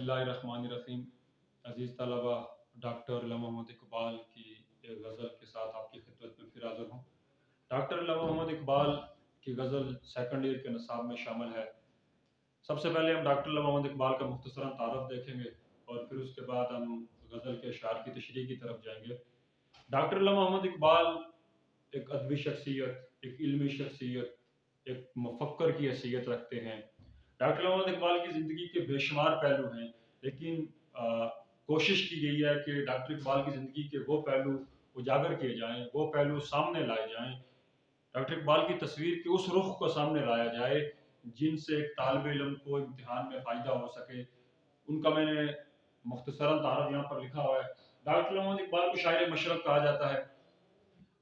اللہ الرحمن الرحیم۔ عزیز طلبہ، ڈاکٹر علامہ محمد اقبال کی ایک غزل کے ساتھ آپ کی خدمت میں پھر حاضر ہوں۔ ڈاکٹر علامہ محمد اقبال کی غزل سیکنڈ ایئر کے نصاب میں شامل ہے۔ سب سے پہلے ہم ڈاکٹر علامہ محمد اقبال کا مختصراً تعارف دیکھیں گے اور پھر اس کے بعد ہم غزل کے اشعار کی تشریح کی طرف جائیں گے۔ ڈاکٹر علامہ محمد اقبال ایک ادبی شخصیت، ایک علمی شخصیت، ایک مفکر کی حیثیت رکھتے ہیں۔ ڈاکٹر علامہ محمد اقبال کی زندگی کے بے شمار پہلو ہیں، لیکن کوشش کی گئی ہے کہ ڈاکٹر اقبال کی زندگی کے وہ پہلو اجاگر کیے جائیں، وہ پہلو سامنے لائے جائیں، ڈاکٹر اقبال کی تصویر کے اس رخ کو سامنے لایا جائے جن سے ایک طالب علم کو امتحان میں فائدہ ہو سکے۔ ان کا میں نے مختصراً تعارف یہاں پر لکھا ہوا ہے۔ ڈاکٹر علامہ محمد اقبال کو شاعر مشرق کہا جاتا ہے۔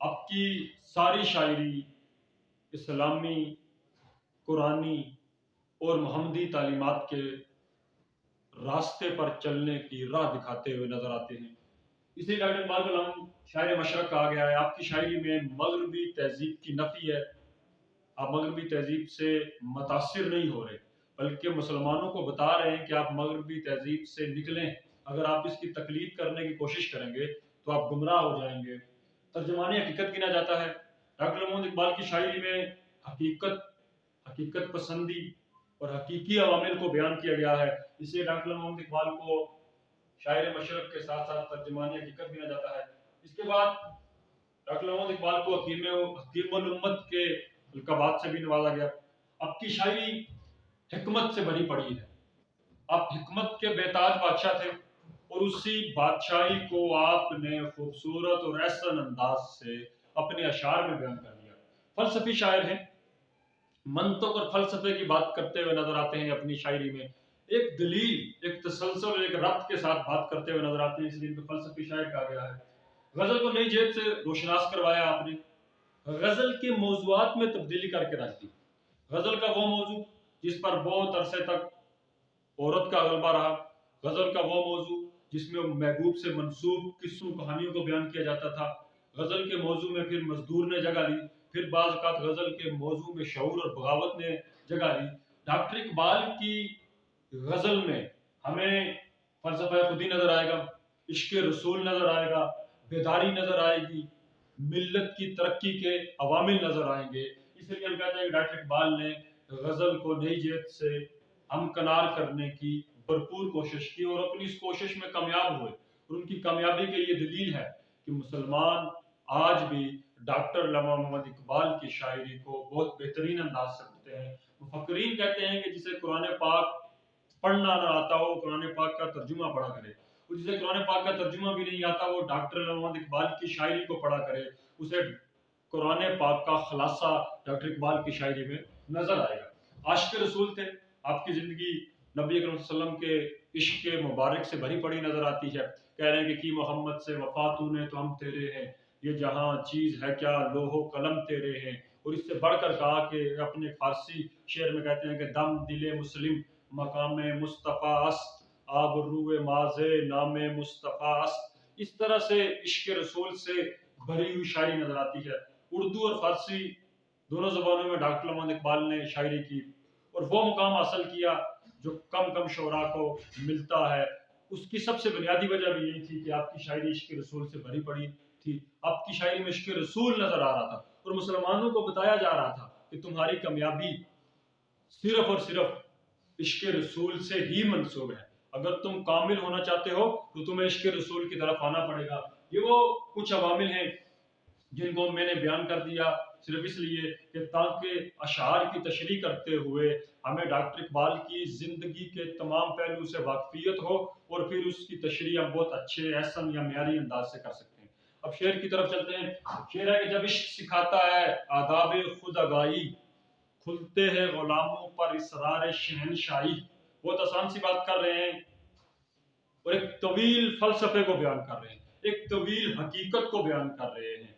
اب کی ساری شاعری اسلامی، قرآنی اور محمدی تعلیمات کے راستے پر چلنے کی راہ دکھاتے ہوئے نظر آتے ہیں۔ اس لیے ڈاکٹر اقبال کو شاعر مشرق کہا گیا ہے۔ آپ کی شاعری میں مغربی تہذیب کی نفی ہے۔ آپ مغربی تہذیب سے متاثر نہیں ہو رہے، بلکہ مسلمانوں کو بتا رہے ہیں کہ آپ مغربی تہذیب سے نکلیں۔ اگر آپ اس کی تقلید کرنے کی کوشش کریں گے تو آپ گمراہ ہو جائیں گے۔ ترجمان حقیقت گنا جاتا ہے۔ ڈاکٹر محمد اقبال کی شاعری میں حقیقت پسندی اور حقیقی عوامل کو بیان کیا گیا ہے۔ اس لیے ڈاکٹر محمد اقبال کو شاعر مشرق کے ساتھ ساتھ ترجمان حقیقت گنا جاتا ہے۔ اس کے بعد ڈاکٹر محمد اقبال کو حکیم الامت کے القابات سے بھی نوازا گیا۔ اب کی شاعری حکمت سے بھری پڑی ہے۔ آپ حکمت کے بےتاج بادشاہ تھے اور اسی بادشاہی کو آپ نے خوبصورت اور احسن انداز سے اپنے اشعار میں بیان کر دیا۔ فلسفی شاعر ہیں، منطق اور فلسفے کی بات کرتے ہوئے نظر آتے ہیں اپنی شاعری میں۔ ایک دلیل، ایک تسلسل، ایک ربط کے ساتھ بات کرتے ہوئے نظر آتے ہیں، اس لیے ان کو فلسفی شاعر کہا گیا ہے۔ غزل کو نئی جہت سے روشناس کروایا آپ نے۔ غزل کے موضوعات میں تبدیلی کر کے رکھ دی۔ غزل کا وہ موضوع جس پر بہت عرصے تک عورت کا غلبہ رہا، غزل کا وہ موضوع جس میں محبوب سے منسوب قصوں کہانیوں کو بیان کیا جاتا تھا، غزل کے موضوع میں پھر مزدور نے جگہ لی، پھر بعض اوقات غزل کے موضوع میں شعور اور بغاوت نے جگہ لی۔ ڈاکٹر اقبال کی غزل میں ہمیں فلسفہ خودی نظر آئے گا، عشق رسول نظر آئے گا، بیداری نظر آئے گی، ملت کی ترقی کے عوامل نظر آئیں گے۔ اس لیے ہم کہتے ہیں کہ ڈاکٹر اقبال نے غزل کو نئی جہت سے ہمکنار کرنے کی بھرپور کوشش کی اور اپنی اس کوشش میں کامیاب ہوئے، اور ان کی کامیابی کے یہ دلیل ہے کہ مسلمان آج بھی ڈاکٹر علامہ محمد اقبال کی شاعری کو بہت بہترین انداز سے پڑھتے ہیں۔ مفکرین کہتے ہیں کہ جسے قرآن پاک پڑھنا نہ آتا ہو قرآن پاک کا ترجمہ پڑھا کرے، اور جسے قرآن پاک کا ترجمہ بھی نہیں آتا وہ ڈاکٹر علامہ محمد اقبال کی شاعری کو پڑھا کرے، اسے قرآن پاک کا خلاصہ ڈاکٹر اقبال کی شاعری میں نظر آئے گا۔ عاشق رسول تھے، آپ کی زندگی نبی اکرم صلی اللہ علیہ وسلم کے عشق مبارک سے بھری پڑی نظر آتی ہے۔ کہہ رہے ہیں کہ کی محمد سے وفا تو نے تو ہم تیرے ہیں، یہ جہاں چیز ہے کیا لوح و قلم تیرے ہیں۔ اور اس سے بڑھ کر کہا کہ اپنے فارسی شعر میں کہتے ہیں کہ دم دل مسلم مقام مصطفیٰ است، آب روح ماض نام مصطفیٰ است۔ اس طرح سے عشق رسول سے بھری ہوئی شاعری نظر آتی ہے۔ اردو اور فارسی دونوں زبانوں میں ڈاکٹر محمد اقبال نے شاعری کی اور وہ مقام حاصل کیا جو کم شعراء کو ملتا ہے۔ اس کی سب سے بنیادی وجہ بھی یہی تھی کہ آپ کی شاعری عشق رسول سے بھری پڑی تھی۔ آپ کی شاعری میں عشق رسول نظر آ رہا تھا اور مسلمانوں کو بتایا جا رہا تھا کہ تمہاری کامیابی صرف اور صرف عشق رسول سے ہی منسوب ہے۔ اگر تم کامل ہونا چاہتے ہو تو تمہیں عشق رسول کی طرف آنا پڑے گا۔ یہ وہ کچھ عوامل ہیں جن کو میں نے بیان کر دیا صرف اس لیے کہ تاکہ اشعار کی تشریح کرتے ہوئے ہمیں ڈاکٹر اقبال کی زندگی کے تمام پہلو سے واقفیت ہو اور پھر اس کی تشریح ہم بہت اچھے، احسن یا معیاری انداز سے کر سکتے ہیں۔ اب شعر کی طرف چلتے ہیں۔ شعر ہے کہ جب عشق سکھاتا ہے آداب خود آگاہی، کھلتے ہیں غلاموں پر اسرار شہنشاہی۔ بہت آسان سی بات کر رہے ہیں اور ایک طویل فلسفے کو بیان کر رہے ہیں، ایک طویل حقیقت کو بیان کر رہے ہیں۔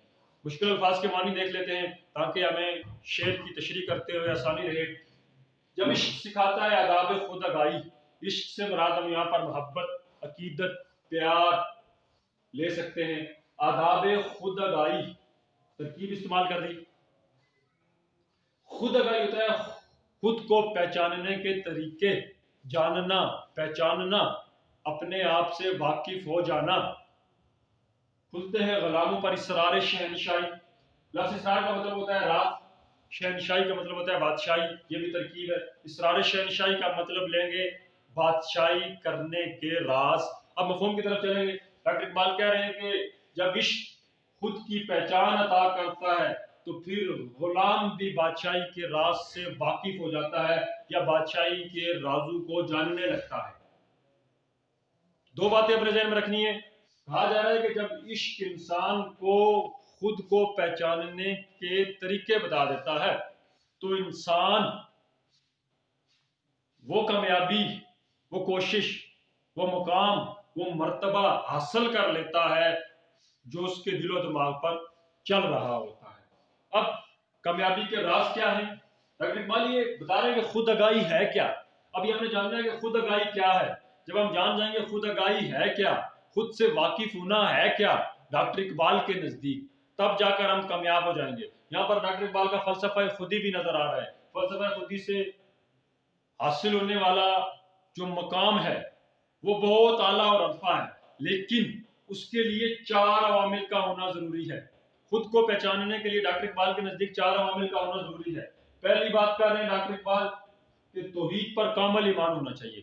مشکل الفاظ کے معنی دیکھ لیتے ہیں تاکہ ہمیں شعر کی تشریح کرتے ہوئے آسانی رہے۔ جب عشق سکھاتا ہے آداب خود آگاہی، عشق سے مراد ہم یہاں پر محبت، عقیدت، پیار لے سکتے ہیں۔ آداب خود آگاہی ترکیب استعمال کر دی۔ خود آگاہی ہوتا ہے خود کو پہچاننے کے طریقے، جاننا، پہچاننا، اپنے آپ سے واقف ہو جانا۔ کھلتے ہیں غلاموں پر اسرار شہنشاہی۔ لفظ اسرار کا مطلب ہوتا ہے راز، شہنشاہی کا مطلب ہوتا ہے بادشاہی، یہ بھی ترکیب ہے۔ اسرار شہنشاہی کا مطلب لیں گے بادشاہی کرنے کے راز۔ اب مفہوم کی طرف چلیں گے۔ ڈاکٹر اقبال کہہ رہے ہیں کہ جب عشق خود کی پہچان عطا کرتا ہے تو پھر غلام بھی بادشاہی کے راز سے واقف ہو جاتا ہے یا بادشاہی کے رازوں کو جاننے لگتا ہے۔ دو باتیں اپنے ذہن میں رکھنی ہے۔ کہا جا رہا ہے کہ جب عشق انسان کو خود کو پہچاننے کے طریقے بتا دیتا ہے تو انسان وہ کامیابی، وہ کوشش، وہ مقام، وہ مرتبہ حاصل کر لیتا ہے جو اس کے دل و دماغ پر چل رہا ہوتا ہے۔ اب کامیابی کے راز کیا ہیں؟ ڈاکٹر اقبال یہ بتا رہے ہیں کہ خود آگاہی ہے کیا۔ اب یہ ہم نے جاننا ہے کہ خود آگاہی کیا ہے۔ جب ہم جان جائیں گے خود آگاہی ہے کیا، خود سے واقف ہونا ہے کیا ڈاکٹر اقبال کے نزدیک، تب جا کر ہم کامیاب ہو جائیں گے۔ یہاں پر ڈاکٹر اقبال کا فلسفہ خودی بھی نظر آ رہا ہے۔ فلسفہ خودی سے حاصل ہونے والا جو مقام ہے وہ بہت اعلیٰ اور عرفہ ہے، لیکن اس کے لیے 4 عوامل کا ہونا ضروری ہے۔ خود کو پہچاننے کے لیے ڈاکٹر اقبال کے نزدیک 4 عوامل کا ہونا ضروری ہے۔ پہلی بات کر رہے ہیں ڈاکٹر اقبال کہ توحید پر کامل ایمان ہونا چاہیے،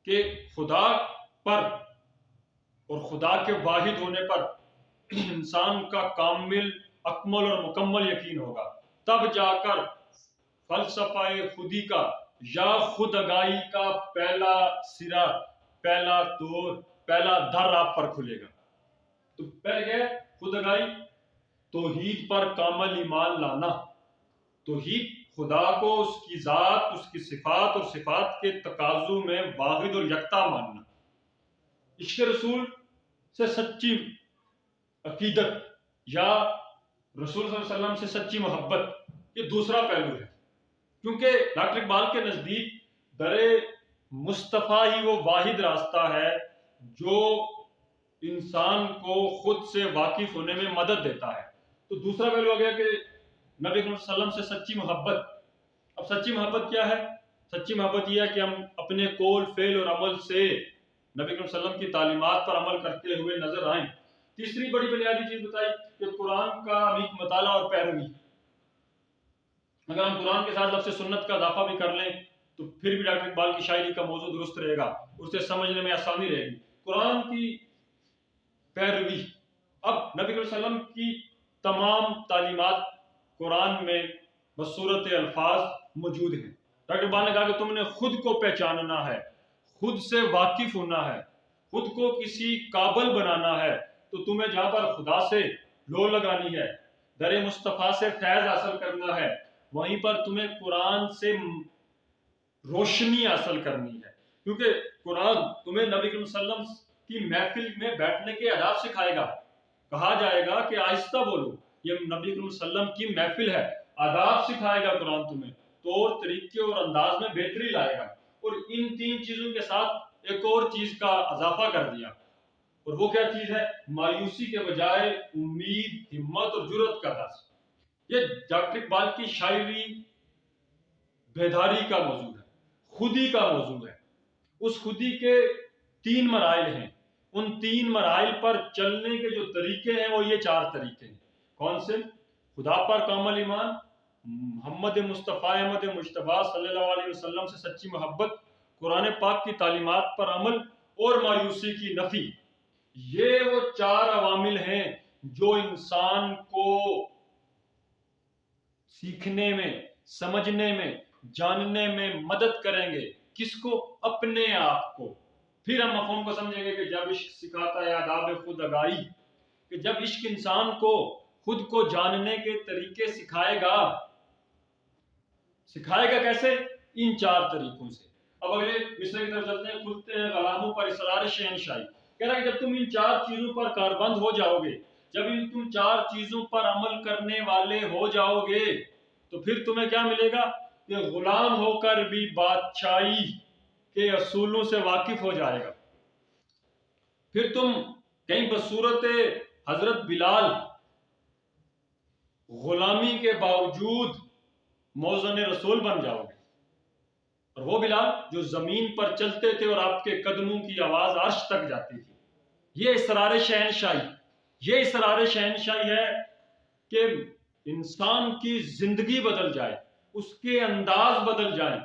کہ خدا پر اور خدا کے واحد ہونے پر انسان کا کامل، اکمل اور مکمل یقین ہوگا، تب جا کر فلسفہ خودی کا یا خود آگاہی کا پہلا سرا، پہلا دور، پہلا در آپ پر کھلے گا۔ تو پہلے کیا ہے؟ خود آگاہی، توحید پر کامل ایمان لانا، توحید خدا کو اس کی ذات، اس کی صفات اور صفات کے تقاضوں میں واحد اور یکتا ماننا، عشق رسول سے سچی عقیدت یا رسول صلی اللہ علیہ وسلم سے سچی محبت، یہ دوسرا پہلو ہے۔ کیونکہ ڈاکٹر اقبال کے نزدیک در مصطفیٰ ہی وہ واحد راستہ ہے جو انسان کو خود سے واقف ہونے میں مدد دیتا ہے۔ تو دوسرا پہلو ہو گیا کہ نبی صلی اللہ علیہ وسلم سے سچی محبت۔ اب سچی محبت کیا ہے؟ سچی محبت یہ ہے کہ ہم اپنے قول، فعل اور عمل سے نبی صلی اللہ علیہ وسلم کی تعلیمات پر عمل کرتے ہوئے نظر آئیں۔ تیسری بڑی بنیادی چیز بتائی کہ قرآن کا عمیق مطالعہ اور پیروی۔ اگر ہم قرآن کے ساتھ لفظ سنت کا اضافہ بھی کر لیں تو پھر بھی ڈاکٹر اقبال کی شاعری کا موضوع درست رہے گا، اسے سمجھنے میں آسانی رہے گی۔ قرآن کی پیروی۔ اب نبی صلی اللہ علیہ وسلم کی تمام تعلیمات قرآن میں بصورت الفاظ موجود ہیں۔ ڈاکٹر اقبال نے کہا کہ تم نے خود کو پہچاننا ہے، خود سے واقف ہونا ہے، خود کو کسی قابل بنانا ہے، تو تمہیں جہاں پر خدا سے لو لگانی ہے، در مصطفیٰ سے فیض حاصل کرنا ہے، وہیں پر تمہیں قرآن سے روشنی حاصل کرنی ہے۔ کیونکہ قرآن تمہیں نبی صلی اللہ علیہ وسلم کی محفل میں بیٹھنے کے آداب سکھائے گا۔ کہا جائے گا کہ آہستہ بولو، یہ نبی صلی اللہ علیہ وسلم کی محفل ہے، آداب سکھائے گا قرآن تمہیں، طور طریقے اور انداز میں بہتری لائے گا۔ اور ان 3 چیزوں کے ساتھ ایک اور چیز کا اضافہ کر دیا، اور وہ کیا چیز ہے؟ مایوسی کے بجائے امید، ہمت اور جرأت کا درس۔ یہ ڈاکٹر اقبال کی شاعری بیداری کا موضوع ہے، خودی کا موضوع ہے۔ اس خودی کے 3 مراحل ہیں، ان 3 مراحل پر چلنے کے جو طریقے ہیں وہ یہ 4 طریقے ہیں۔ کون سے؟ خدا پر کامل ایمان، محمد مصطفیٰ احمد مجتبیٰ صلی اللہ علیہ وسلم سے سچی محبت، قرآن پاک کی تعلیمات پر عمل اور مایوسی کی نفی۔ یہ وہ 4 عوامل ہیں جو انسان کو سیکھنے میں، سمجھنے میں، جاننے میں مدد کریں گے۔ کس کو؟ اپنے آپ کو۔ پھر ہم مفہوم کو سمجھیں گے کہ جب عشق سکھاتا ہے آداب خود آگاہی، کہ جب عشق انسان کو خود کو جاننے کے طریقے سکھائے گا کیسے؟ ان 4 طریقوں سے۔ اب اگلے مصرے کی طرف چلتے ہیں۔ کھلتے ہیں غلاموں پر اسرار شہنشاہی۔ کہہ رہا ہے کہ جب تم ان 4 چیزوں پر کاربند ہو جاؤ گے، جب تم 4 چیزوں پر عمل کرنے والے ہو جاؤ گے تو پھر تمہیں کیا ملے گا؟ کہ غلام ہو کر بھی بادشاہی کے اصولوں سے واقف ہو جائے گا۔ پھر تم کہیں بصورت حضرت بلال غلامی کے باوجود موزن رسول بن جاؤ گے۔ اور وہ بلال جو زمین پر چلتے تھے اور آپ کے قدموں کی آواز عرش تک جاتی تھی۔ یہ اسرار شہنشاہی، یہ اسرار شہنشاہی ہے کہ انسان کی زندگی بدل جائے، اس کے انداز بدل جائیں۔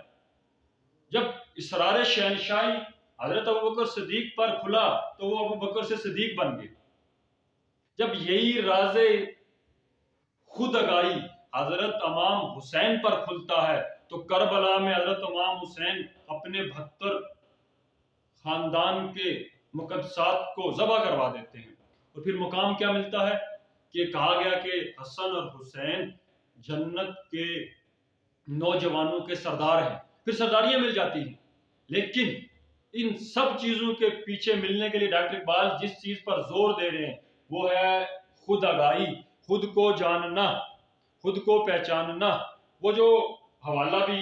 جب اسرار شہنشاہی حضرت ابوبکر صدیق پر کھلا تو وہ ابوبکر سے صدیق بن گئے۔ جب یہی راز خود اگائی حضرت امام حسین پر کھلتا ہے تو کربلا میں حضرت امام حسین اپنے 72 خاندان کے مقدسات کو ذبح کروا دیتے ہیں، اور پھر مقام کیا ملتا ہے کہ کہا گیا کہ حسن اور حسین جنت کے نوجوانوں کے سردار ہیں، پھر سرداریاں مل جاتی ہیں۔ لیکن ان سب چیزوں کے پیچھے ملنے کے لیے ڈاکٹر اقبال جس چیز پر زور دے رہے ہیں وہ ہے خود آگاہی، خود کو جاننا، خود کو پہچاننا۔ وہ جو حوالہ بھی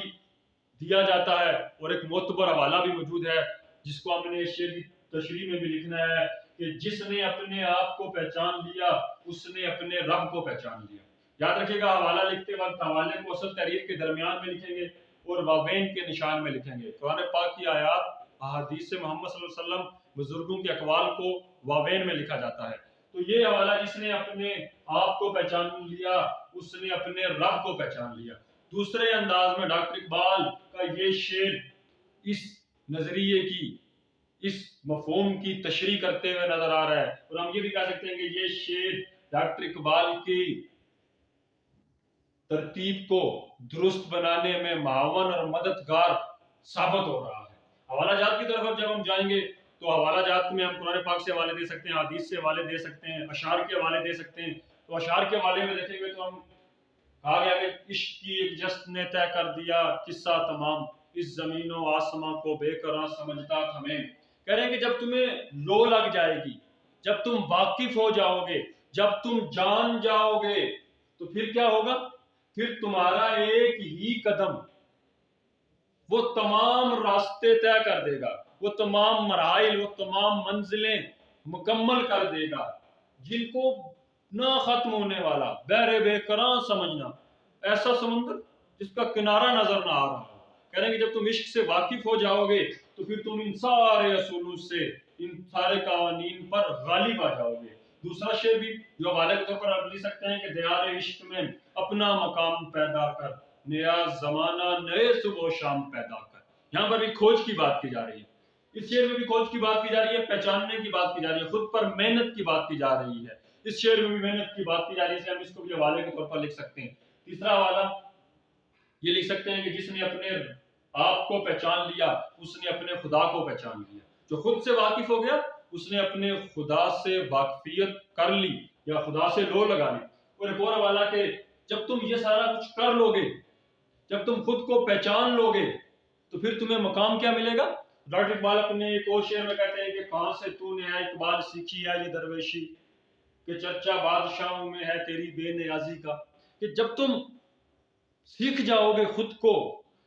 دیا جاتا ہے اور ایک معتبر حوالہ بھی موجود ہے جس کو ہم نے شعر کی تشریح میں بھی لکھنا ہے کہ جس نے اپنے آپ کو پہچان لیا اس نے اپنے رب کو پہچان لیا۔ یاد رکھیے گا حوالہ لکھتے وقت حوالے کو اصل تحریر کے درمیان میں لکھیں گے اور واوین کے نشان میں لکھیں گے۔ قرآن پاک کی آیات، احادیث محمد صلی اللہ علیہ وسلم، بزرگوں کے اقوال کو واوین میں لکھا جاتا ہے۔ تو یہ حوالہ جس نے اپنے آپ کو پہچان لیا اس نے اپنے رب کو پہچان لیا۔ دوسرے انداز میں ڈاکٹر اقبال کا یہ شعر اس نظریے کی، اس مفہوم کی تشریح کرتے ہوئے نظر آ رہا ہے، اور ہم یہ بھی کہہ سکتے ہیں کہ یہ شعر ڈاکٹر اقبال کی ترتیب کو درست بنانے میں معاون اور مددگار ثابت ہو رہا ہے۔ حوالہ جات کی طرف جب ہم جائیں گے تو حوالہ جات میں ہم قرآن پاک سے حوالے دے سکتے ہیں، حدیث سے حوالے دے سکتے ہیں، اشعار کے حوالے دے سکتے ہیں۔ تو اشعار کے حوالے میں دیکھیں گے تو ہم کہا گیا کہ عشق کی ایک جست نے طے کر دیا قصہ تمام، اس زمین و آسماں کو بے قرار سمجھتا تھا میں۔ کہہ رہے ہیں کہ جب تمہیں لو لگ جائے گی، جب تم واقف ہو جاؤ گے، جب تم جان جاؤ گے تو پھر کیا ہوگا؟ پھر تمہارا ایک ہی قدم وہ تمام راستے طے کر دے گا، وہ تمام مراحل، وہ تمام منزلیں مکمل کر دے گا جن کو نہ ختم ہونے والا بحر بے قرار سمجھنا، ایسا سمندر جس کا کنارہ نظر نہ آ رہا ہو۔ کہہ رہے ہیں کہ جب تم عشق سے واقف ہو جاؤ گے تو پھر تم ان سارے اصولوں سے، ان سارے قوانین پر غالب آ جاؤ گے۔ دوسرا شعر بھی جو حوالے کے طور پر آپ لکھ سکتے ہیں کہ دیار عشق میں اپنا مقام پیدا کر، نیا زمانہ نئے صبح و شام پیدا کر۔ یہاں پر بھی کھوج کی بات کی جا رہی ہے، اس شعر میں بھی کھوج کی بات کی جا رہی ہے، پہچاننے کی بات کی جا رہی ہے، خود پر محنت کی بات کی جا رہی ہے۔ اس شعر میں بھی محنت کی بات کی جا رہی ہے، اس لیے ہم اس کو بھی حوالے کے طور پر لکھ سکتے ہیں۔ تیسرا حوالہ یہ لکھ سکتے ہیں کہ جس نے اپنے آپ کو پہچان لیا اس نے اپنے خدا کو پہچان لیا۔ جو خود سے واقف ہو گیا اس نے اپنے خدا سے واقفیت کر لی یا خدا سے لو لگا لی۔ اور ایک اور حوالہ کہ جب تم یہ سارا کچھ کر لو گے، جب تم خود کو پہچان لو گے تو پھر تمہیں مقام کیا ملے گا؟ ڈاکٹر اقبال اپنے ایک اور شعر میں کہتے ہیں کہ کہاں سے تو نے ہے اقبال سیکھی ہے یہ درویشی، کہ چرچا بادشاہوں میں ہے تیری بے نیازی کا۔ کہ جب تم سیکھ جاؤ گے خود کو،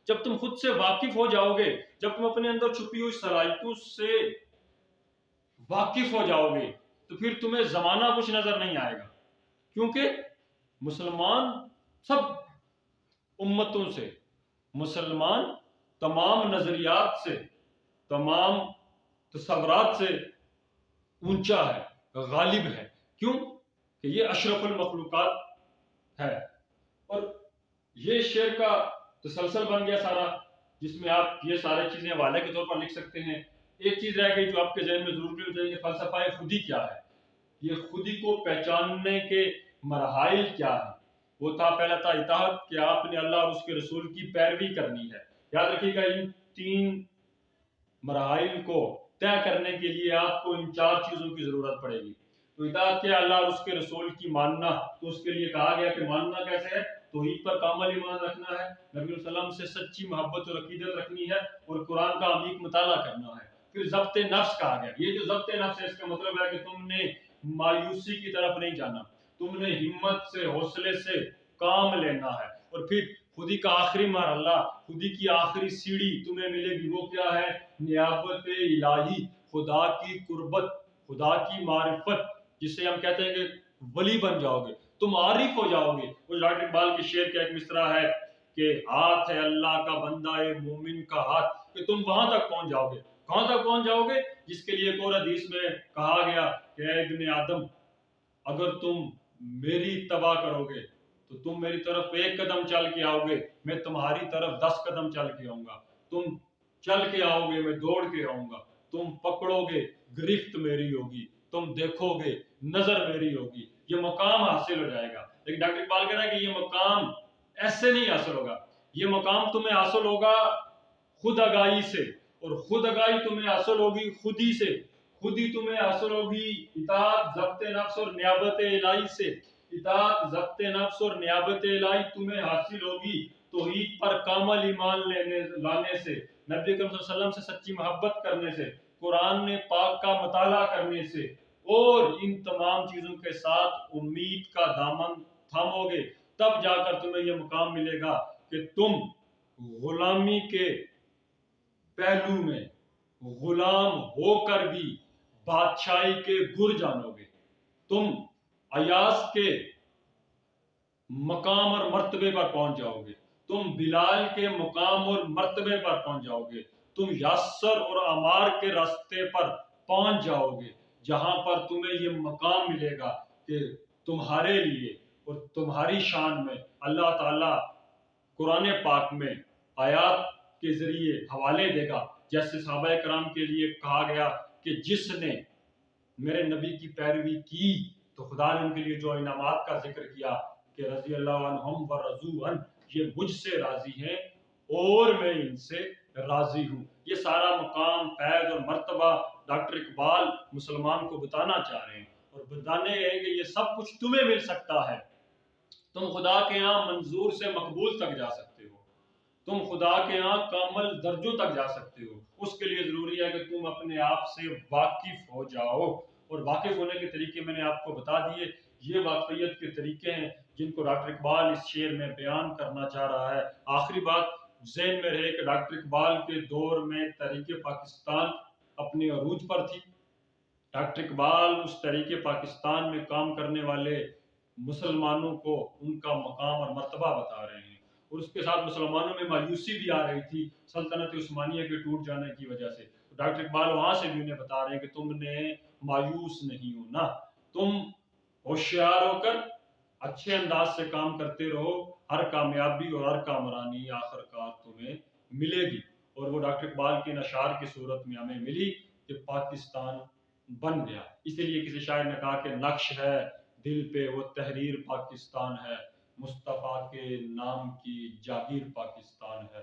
جب تم خود سے واقف ہو جاؤ گے، جب تم اپنے اندر چھپی ہوئی صلاحیتوں سے واقف ہو جاؤ گے تو پھر تمہیں زمانہ کچھ نظر نہیں آئے گا، کیونکہ مسلمان سب امتوں سے، مسلمان تمام نظریات سے، تمام تصورات سے اونچا ہے، غالب ہے۔ کیوں؟ کہ یہ اشرف المخلوقات ہے۔ اور یہ شعر کا تسلسل بن گیا سارا، جس میں آپ یہ سارے چیزیں حوالے کے طور پر لکھ سکتے ہیں۔ ایک چیز رہ گئی جو آپ کے ذہن میں ضرور ہونی چاہیے کہ فلسفہ خودی کیا ہے، یہ خودی کو پہچاننے کے مراحل کیا ہیں۔ وہ تھا پہلا تھا اطاعت، کہ آپ نے اللہ اور اس کے رسول کی پیروی کرنی ہے۔ یاد رکھیے گا ان 3 مراحل کو طے کرنے کے لیے آپ کو ان 4 چیزوں کی ضرورت پڑے گی۔ تو اطاعت کیا؟ اللہ اور اس کے رسول کی ماننا، تو اس کے لیے کہا گیا کہ ماننا کیسے ہے؟ توحید پر کامل ایمان رکھنا ہے، نبی صلی اللہ علیہ وسلم سے سچی محبت اور عقیدت رکھنی ہے، اور قرآن کا عمیق مطالعہ کرنا ہے۔ پھر ضبط نفس کہا گیا۔ یہ جو ضبط نفس ہے اس کا مطلب ہے کہ تم نے مایوسی کی طرف نہیں جانا، تم نے ہمت سے، حوصلے سے کام لینا ہے۔ اور پھر خودی کا آخری مرحلہ، خودی کی آخری سیڑھی تمہیں ملے گی، وہ کیا ہے؟ نیابت الہی، خدا کی قربت، خدا کی معرفت، جسے ہم کہتے ہیں کہ ولی بن جاؤ گے، تم عارف ہو جاؤ گے۔ وہ ڈاکٹر اقبال کے شعر کا ایک مصرع ہے کہ ہاتھ ہے اللہ کا بندہ مومن کا ہاتھ، کہ تم وہاں تک پہنچ جاؤ گے. کہاں تک پہنچ جاؤ گے؟ جس کے لیے ایک اور حدیث میں کہا گیا کہ اے ابن آدم، اگر تم میری اتباع کرو گے تو تم میری طرف 1 قدم چل کے آؤ گے، میں تمہاری طرف 10 قدم چل کے آؤں گا. تم چل کے آؤ گے، میں دوڑ کے آؤں گا. تم پکڑو گے، گرفت میری ہوگی. تم دیکھو گے، نظر میری ہوگی. یہ مقام حاصل ہو جائے گا. لیکن ڈاکٹر اقبال کہہ رہا ہے کہ یہ مقام ایسے نہیں حاصل ہوگا. یہ مقام تمہیں حاصل ہوگا خود آگاہی سے، اور خود آگاہی تمہیں حاصل ہوگی خودی سے. خودی تمہیں حاصل ہوگی اطاعت، ضبط نفس اور نیابت الہی سے. اطاعت، ضبط نفس اور نیابت الہی تمہیں حاصل ہوگی توحید پر کامل ایمان لانے سے، نبی کریم صلی اللہ علیہ وسلم سے سچی محبت کرنے سے، قرآن پاک کا مطالعہ کرنے سے، اور ان تمام چیزوں کے ساتھ امید کا دامن تھامو گے. تب جا کر تمہیں یہ مقام ملے گا کہ تم غلامی کے پہلو میں غلام ہو کر بھی بادشاہی کے گر جانو گے. تم ایاز کے مقام اور مرتبے پر پہنچ جاؤ گے. تم بلال کے مقام اور مرتبے پر پہنچ جاؤ گے. تم یاسر اور عمار کے راستے پر پہنچ جاؤ گے، جہاں پر تمہیں یہ مقام ملے گا کہ تمہارے لیے اور تمہاری شان میں اللہ تعالیٰ قرآن پاک میں آیات کے ذریعے حوالے دے گا. جیسے صحابہ کرام کے لیے کہا گیا کہ جس نے میرے نبی کی پیروی کی تو خدا نے ان کے لیے جو انعامات کا ذکر کیا کہ رضی اللہ عنہم ورضوا عنہ، یہ مجھ سے راضی ہیں اور میں ان سے راضی ہوں. یہ سارا مقام، فیض اور مرتبہ ڈاکٹر اقبال مسلمان کو بتانا چاہ رہے ہیں، اور بتانے ہیں کہ یہ سب کچھ تمہیں مل سکتا ہے. تم خدا کے ہاں منظور سے مقبول تک جا سکتے ہو. تم خدا کے ہاں کامل درجوں تک جا سکتے ہو. اس کے لیے ضروری ہے کہ تم اپنے آپ سے واقف ہو جاؤ، اور واقف ہونے کے طریقے میں نے آپ کو بتا دیے. یہ واقفیت کے طریقے ہیں جن کو ڈاکٹر اقبال اس شعر میں بیان کرنا چاہ رہا ہے. آخری بات ذہن میں رہے کہ ڈاکٹر اقبال کے دور میں تحریک پاکستان اپنے عروج پر تھی. ڈاکٹر اقبال اس تحریک پاکستان میں کام کرنے والے مسلمانوں کو ان کا مقام اور مرتبہ بتا رہے ہیں، اور اس کے ساتھ مسلمانوں میں مایوسی بھی آ رہی تھی سلطنت عثمانیہ کے ٹوٹ جانے کی وجہ سے. ڈاکٹر اقبال وہاں سے بھی انہیں بتا رہے ہیں کہ تم نے مایوس نہیں ہونا، تم ہوشیار ہو کر اچھے انداز سے کام کرتے رہو. ہر کامیابی اور ہر کامرانی آخر کار تمہیں ملے گی. اور وہ ڈاکٹر اقبال کے اشعار کی صورت میں ہمیں ملی کہ پاکستان بن گیا. اسی لیے کسی شاعر نے کہا کہ نقش ہے دل پہ وہ تحریر پاکستان ہے، مصطفیٰ کے نام کی جاگیر پاکستان ہے.